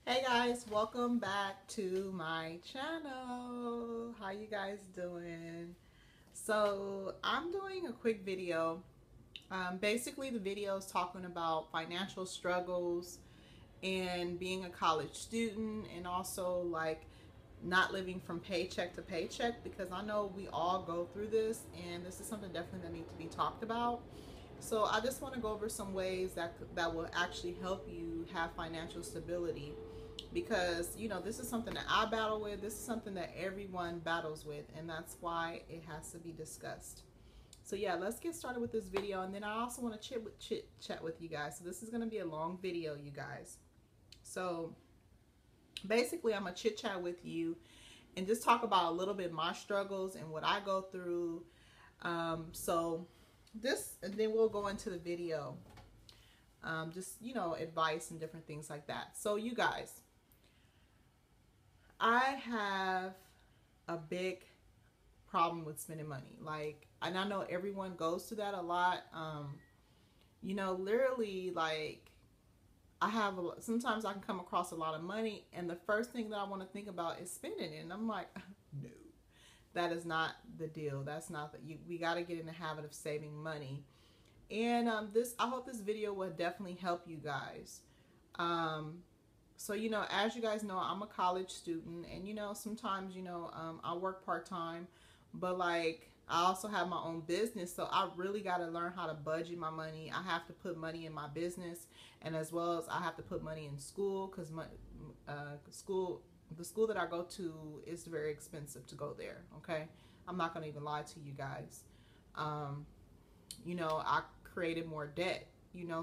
Hey guys, welcome back to my channel. How you guys doing? So I'm doing a quick video. Basically the video is talking about financial struggles and being a college student, and also like not living from paycheck to paycheck, because I know we all go through this, and this is something definitely that needs to be talked about. So I just want to go over some ways that will actually help you have financial stability, because this is something that I battle with. This is something that everyone battles with, and that's why it has to be discussed. So yeah, let's get started with this video, and then I also want to chit chat with you guys. So this is going to be a long video, you guys. So basically I'm gonna chit chat with you and just talk about a little bit my struggles and what I go through. So this, and then we'll go into the video. Just advice and different things like that. So you guys, I have a big problem with spending money. And I know everyone goes through that a lot. Literally, like, sometimes I can come across a lot of money, and the first thing that I want to think about is spending it. And I'm like, no, that is not the deal. That's not we got to get in the habit of saving money. And I hope this video will definitely help you guys. So, as you guys know, I'm a college student, and, sometimes, I work part-time, but like, I also have my own business. So I really got to learn how to budget my money. I have to put money in my business, and as well as I have to put money in school, because the school that I go to is very expensive to go there. Okay. I'm not going to even lie to you guys. I created more debt,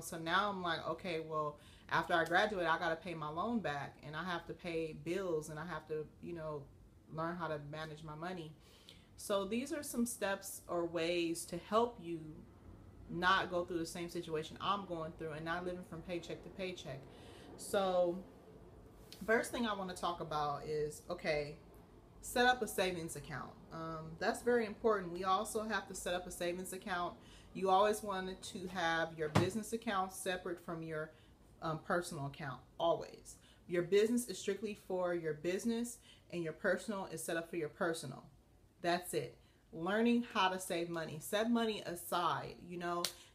so now I'm like, okay, well, after I graduate, I got to pay my loan back, and I have to pay bills, and I have to, learn how to manage my money. So these are some steps or ways to help you not go through the same situation I'm going through and not living from paycheck to paycheck. So first thing I want to talk about is, okay, set up a savings account. That's very important. We also have to set up a savings account. You always wanted to have your business account separate from your personal account, always. Your business is strictly for your business, and your personal is set up for your personal. That's it. Learning how to save money. Set money aside,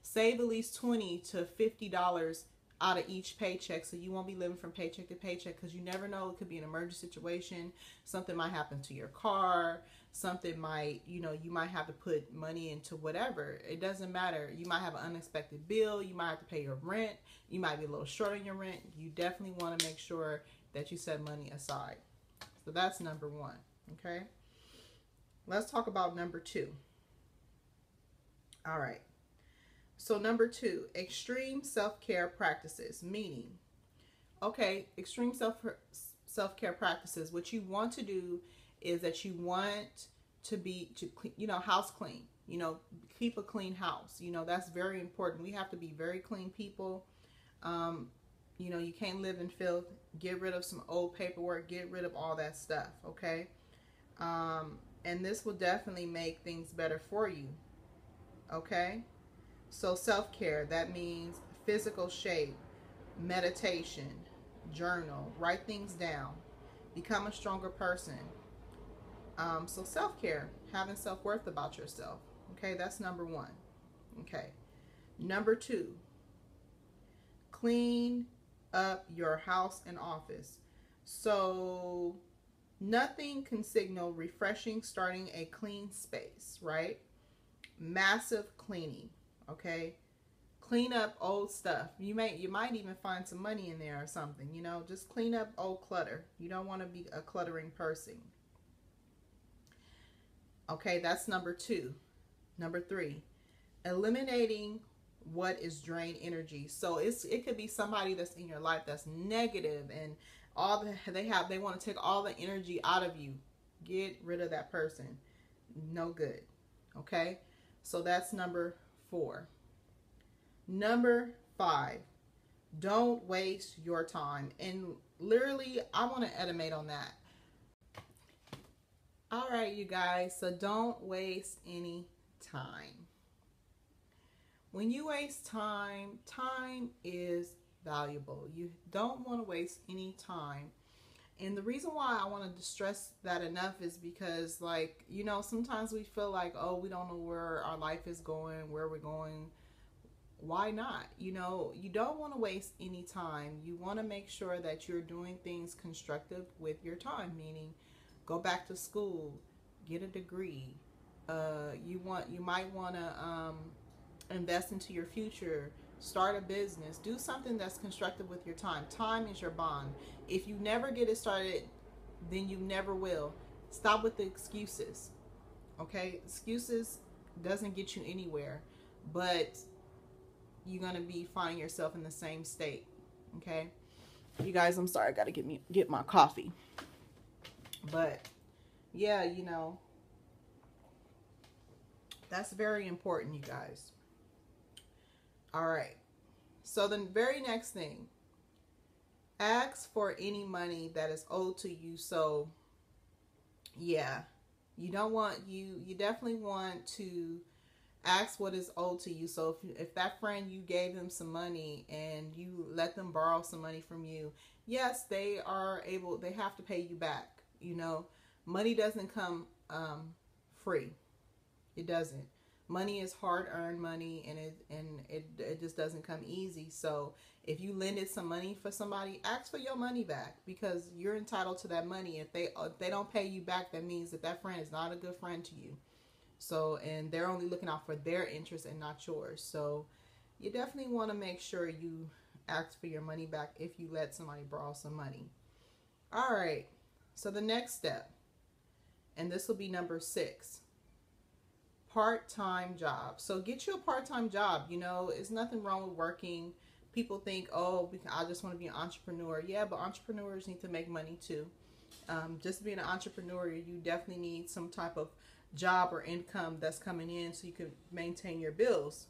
save at least $20 to $50 out of each paycheck, so you won't be living from paycheck to paycheck, because you never know. It could be an emergency situation. Something might happen to your car. Something might, you might have to put money into whatever. It doesn't matter. You might have an unexpected bill. You might have to pay your rent. You might be a little short on your rent. You definitely want to make sure that you set money aside. So that's number one, okay? Let's talk about number two. All right. So number two, extreme self-care practices, meaning, okay, extreme self-care practices. What you want to do is that you want to house clean, keep a clean house. That's very important. We have to be very clean people. You can't live in filth. Get rid of some old paperwork. Get rid of all that stuff, okay? And this will definitely make things better for you, okay? So self-care, that means physical shape, meditation, journal, write things down, become a stronger person. So self-care, having self-worth about yourself, okay? That's number one, okay? Number two, clean up your house and office. So nothing can signal refreshing starting a clean space, right? Massive cleaning, okay? Clean up old stuff. You might even find some money in there or something, just clean up old clutter. You don't want to be a cluttering person. Okay, that's number two. Number three, eliminating what is drain energy. So it could be somebody that's in your life that's negative, and they want to take all the energy out of you. Get rid of that person. No good. Okay? So that's number four. Number five, don't waste your time. And literally, I want to animate on that. All right, you guys. So don't waste any time. When you waste time, time is valuable. You don't want to waste any time. And the reason why I want to stress that enough is because, like, you know, sometimes we feel like, oh, we don't know where our life is going, where we're going. Why not? You know, you don't want to waste any time. You want to make sure that you're doing things constructive with your time, meaning go back to school, get a degree. You might want to invest into your future, start a business, do something that's constructive with your time. Time is your bond. If you never get it started, then you never will. Stop with the excuses. Okay? Excuses doesn't get you anywhere, but you're going to be finding yourself in the same state. Okay? You guys, I'm sorry, I got to get my coffee. But yeah, you know, that's very important, you guys. All right. So the very next thing, ask for any money that is owed to you. So yeah, you definitely want to ask what is owed to you. So if that friend, you gave them some money and you let them borrow some money from you, yes, they have to pay you back. You know, money doesn't come free. It doesn't. Money is hard-earned money, and it just doesn't come easy. So if you lended some money for somebody, ask for your money back, because you're entitled to that money. If they don't pay you back, that means that friend is not a good friend to you. So, and they're only looking out for their interests and not yours. So you definitely want to make sure you ask for your money back if you let somebody borrow some money. All right. So the next step, and this will be number 6. Part-time job. So get you a part-time job. You know, it's nothing wrong with working. People think, oh, I just want to be an entrepreneur. Yeah, but entrepreneurs need to make money too. Just being an entrepreneur, you definitely need some type of job or income that's coming in so you can maintain your bills.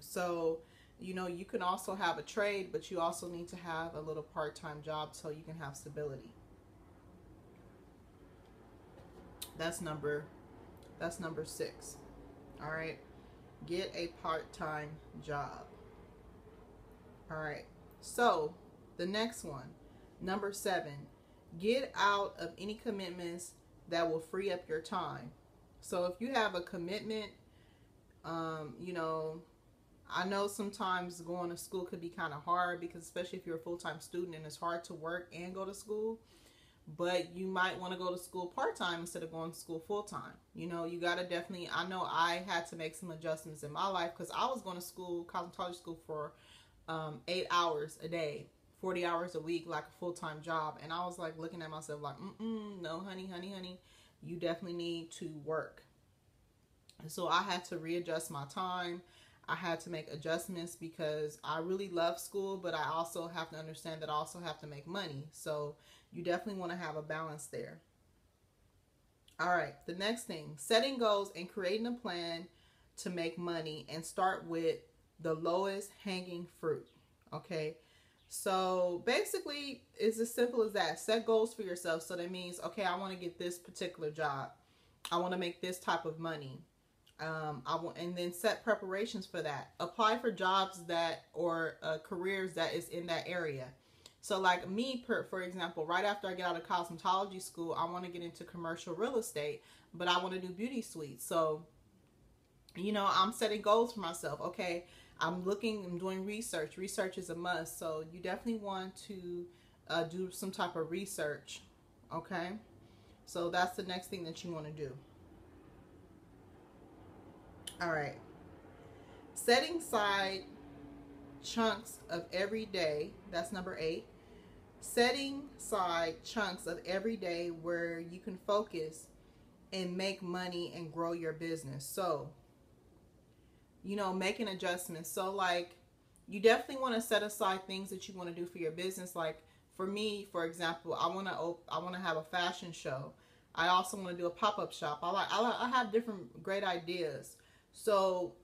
So, you know, you can also have a trade, but you also need to have a little part-time job so you can have stability. That's number 6. All right. Get a part-time job. All right. So the next one, number 7, get out of any commitments that will free up your time. So if you have a commitment, you know, I know sometimes going to school could be kind of hard, because especially if you're a full-time student and it's hard to work and go to school. But you might want to go to school part-time instead of going to school full-time. You know, you got to definitely, I know I had to make some adjustments in my life, because I was going to school, cosmetology school, for 8 hours a day, 40 hours a week, like a full-time job. And I was like looking at myself like, no, honey, you definitely need to work. And so I had to readjust my time. I had to make adjustments, because I really love school, but I also have to understand that I also have to make money. So you definitely want to have a balance there. All right, the next thing, setting goals and creating a plan to make money, and start with the lowest hanging fruit. Okay, so basically it's as simple as that. Set goals for yourself. So that means, okay, I want to get this particular job. I want to make this type of money. And then set preparations for that. Apply for jobs or careers that is in that area. So like me, for example, right after I get out of cosmetology school, I want to get into commercial real estate, but I want to do beauty suites. So, you know, I'm setting goals for myself. Okay, I'm doing research. Research is a must. So you definitely want to do some type of research. Okay, so that's the next thing that you want to do. All right. Setting aside chunks of every day. That's number 8. Setting aside chunks of every day where you can focus and make money and grow your business. So, you know, making adjustments. So like, you definitely want to set aside things that you want to do for your business. Like for me, for example, I want to have a fashion show. I also want to do a pop-up shop. I have different great ideas. So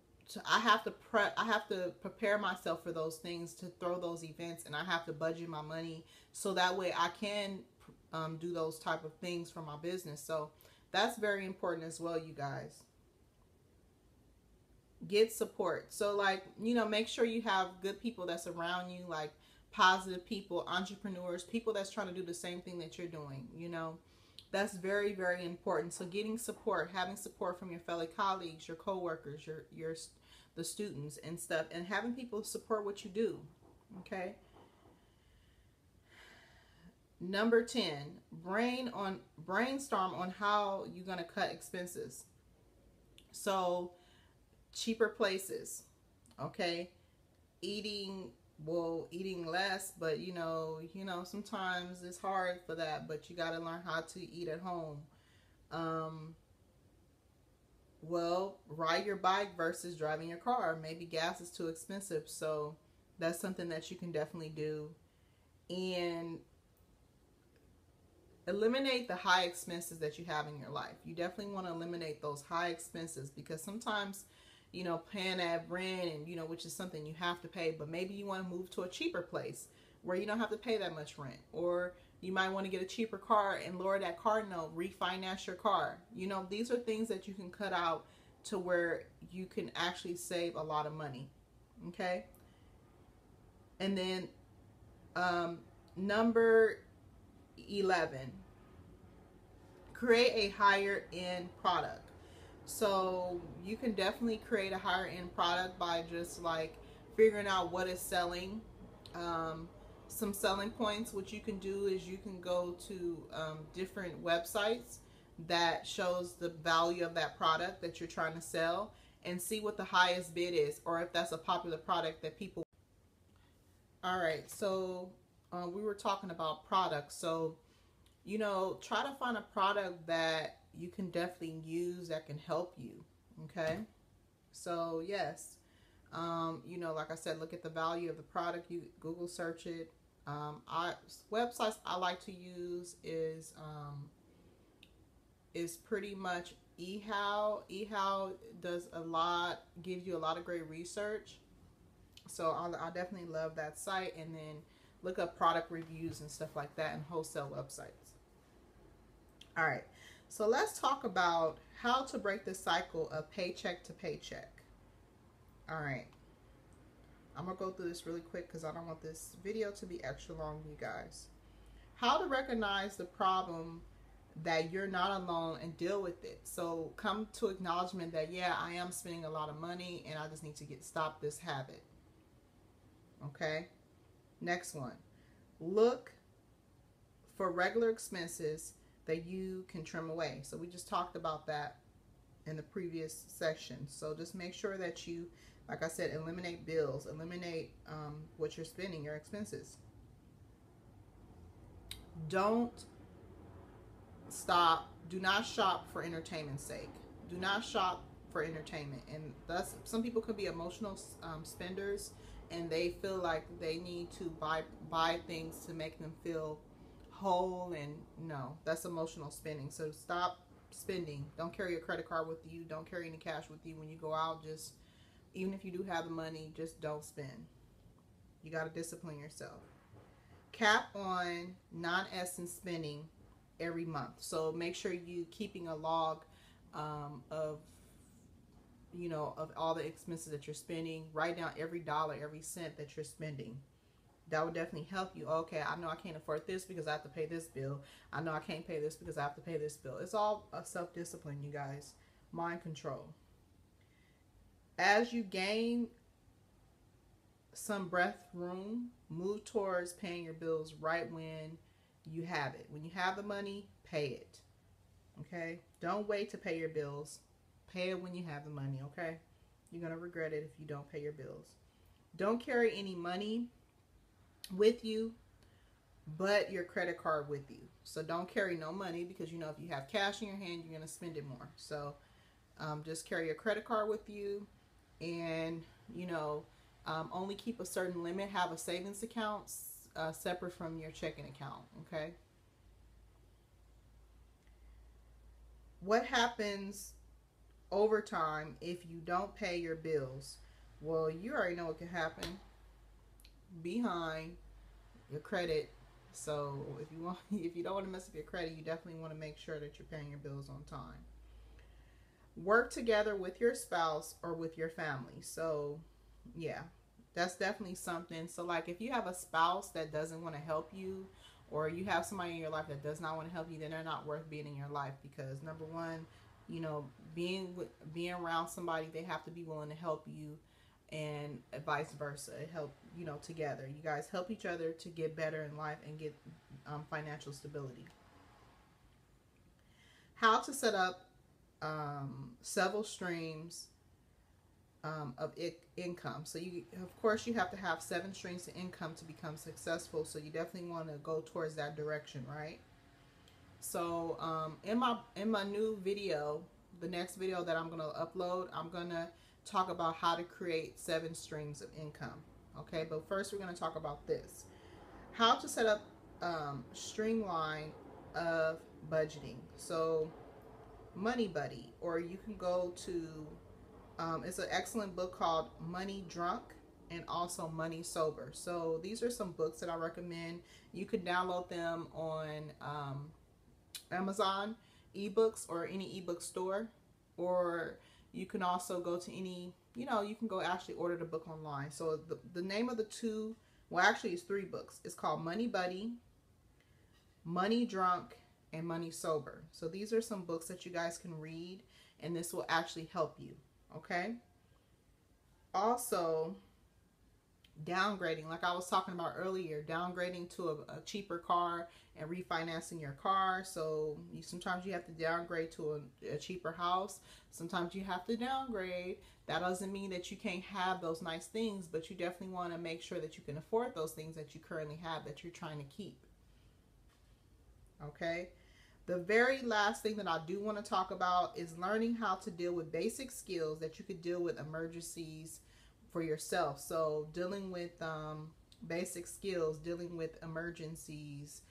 I have to prepare myself for those things, to throw those events, and I have to budget my money so that way I can do those type of things for my business. So that's very important as well, you guys. Get support. So like, you know, make sure you have good people that's around you, like positive people, entrepreneurs, people that's trying to do the same thing that you're doing, you know. That's very, very important. So getting support, having support from your fellow colleagues, your coworkers, your the students and stuff, and having people support what you do. Okay. Number 10, brainstorm on how you're going to cut expenses. So cheaper places, okay? Eating, well, eating less, but sometimes it's hard for that, but you got to learn how to eat at home. Well, ride your bike versus driving your car. Maybe gas is too expensive, so that's something that you can definitely do. And eliminate the high expenses that you have in your life. You definitely want to eliminate those high expenses, because sometimes, paying that rent and, which is something you have to pay, but maybe you want to move to a cheaper place where you don't have to pay that much rent. Or you might want to get a cheaper car and lower that car note, refinance your car. These are things that you can cut out to where you can actually save a lot of money. Okay? And then number 11, create a higher end product. So you can definitely create a higher end product by just like figuring out what is selling. Some selling points, what you can do is you can go to different websites that shows the value of that product that you're trying to sell, and see what the highest bid is, or if that's a popular product that people. All right, so we were talking about products. So try to find a product that you can definitely use that can help you. Okay, so yes, like I said, look at the value of the product. You Google search it. Websites I like to use is pretty much eHow. eHow does a lot, gives you a lot of great research. So I definitely love that site. And then look up product reviews and stuff like that, and wholesale websites. All right, so let's talk about how to break the cycle of paycheck to paycheck. All right, I'm gonna go through this really quick because I don't want this video to be extra long, you guys. How to recognize the problem, that you're not alone, and deal with it. So come to acknowledgement that, yeah, I am spending a lot of money and I just need to stop this habit. Okay, next one, look for regular expenses that you can trim away. So we just talked about that in the previous section. So just make sure that you, like I said, eliminate bills, eliminate what you're spending, your expenses. Don't stop. Do not shop for entertainment's sake. Do not shop for entertainment. And that's, some people could be emotional spenders, and they feel like they need to buy things to make them feel whole, and no, that's emotional spending. So stop spending. Don't carry a credit card with you. Don't carry any cash with you when you go out. Just, even if you do have the money, just don't spend. You got to discipline yourself. Cap on non-essence spending every month. So make sure you keeping a log of all the expenses that you're spending. Write down every dollar, every cent that you're spending. That would definitely help you. Okay, I know I can't afford this because I have to pay this bill. I know I can't pay this because I have to pay this bill. It's all a self-discipline, you guys. Mind control. As you gain some breath room, move towards paying your bills right when you have it. When you have the money, pay it. Okay? Don't wait to pay your bills. Pay it when you have the money, okay? You're going to regret it if you don't pay your bills. Don't carry any money with you but your credit card with you. So don't carry no money, because if you have cash in your hand, you're going to spend it more. So just carry your credit card with you, and only keep a certain limit. Have a savings account separate from your checking account. Okay. What happens over time if you don't pay your bills? Well, you already know what can happen. Behind your credit. So if you don't want to mess up your credit, you definitely want to make sure that you're paying your bills on time. work together with your spouse or with your family. So yeah, that's definitely something. So like if you have a spouse that doesn't want to help you, or you have somebody in your life that does not want to help you, then they're not worth being in your life. Because number one, you know, being around somebody, they have to be willing to help you, and vice versa. It help, you know, together. You guys help each other to get better in life and get financial stability. How to set up several streams of income. So you, of course, you have to have 7 streams of income to become successful. So you definitely want to go towards that direction, right? So in my new video, the next video that I'm gonna upload, I'm gonna talk about how to create 7 streams of income. Okay, but first we're gonna talk about this: how to set up streamline of budgeting. So Money Buddy, or you can go to it's an excellent book called Money Drunk and also Money Sober. So these are some books that I recommend. You could download them on Amazon ebooks or any ebook store, or you can also go to any, you know, you can go actually order the book online. So the name of the two, well actually it's 3 books. It's called Money Buddy, Money Drunk, and Money Sober. So these are some books that you guys can read, and this will actually help you. Okay. Also, downgrading, like I was talking about earlier, downgrading to a cheaper car and refinancing your car. So sometimes you have to downgrade to a cheaper house. Sometimes you have to downgrade. That doesn't mean that you can't have those nice things, but you definitely want to make sure that you can afford those things that you currently have that you're trying to keep. Okay. The very last thing that I do want to talk about is learning how to deal with basic skills that you could deal with emergencies for yourself. So dealing with basic skills, dealing with emergencies.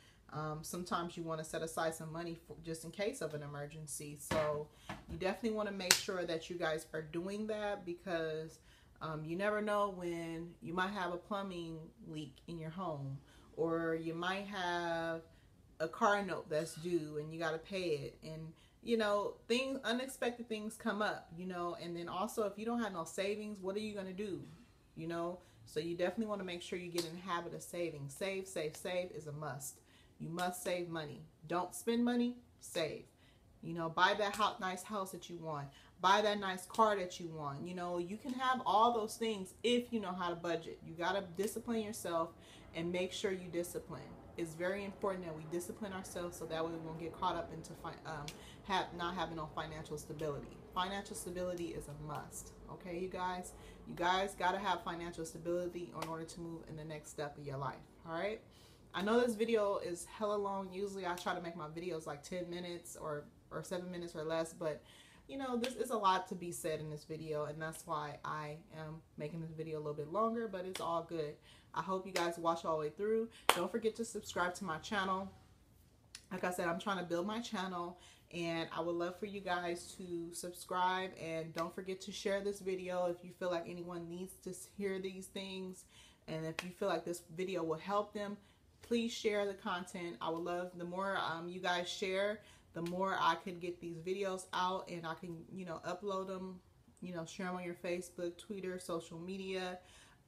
Sometimes you want to set aside some money for, just in case of an emergency. So you definitely want to make sure that you guys are doing that, because you never know when you might have a plumbing leak in your home, or you might have a car note that's due and you got to pay it, and you know, unexpected things come up, you know. And then also, if you don't have no savings, what are you going to do, you know? So you definitely want to make sure you get in the habit of saving. Save is a must. You must save money. Don't spend money, save. You know, buy that nice house that you want, buy that nice car that you want. You know, you can have all those things if you know how to budget. You got to discipline yourself and make sure you discipline. It's very important that we discipline ourselves, so that way we won't get caught up into not having no financial stability. Financial stability is a must. Okay, you guys got to have financial stability in order to move in the next step of your life. All right. I know this video is hella long. Usually I try to make my videos like 10 minutes or 7 minutes or less, but you know, this is a lot to be said in this video, and that's why I am making this video a little bit longer, but it's all good. I hope you guys watch all the way through. Don't forget to subscribe to my channel. Like I said, I'm trying to build my channel, and I would love for you guys to subscribe, and don't forget to share this video if you feel like anyone needs to hear these things, and if you feel like this video will help them, please share the content. I would love, the more you guys share, the more I can get these videos out, and I can, you know, upload them, you know, share them on your Facebook, Twitter, social media,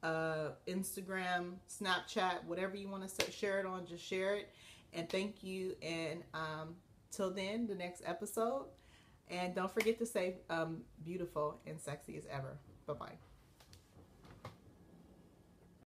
Instagram, Snapchat, whatever you want to share it on, just share it. And thank you. And till then, the next episode. And don't forget to stay beautiful and sexy as ever. Bye-bye.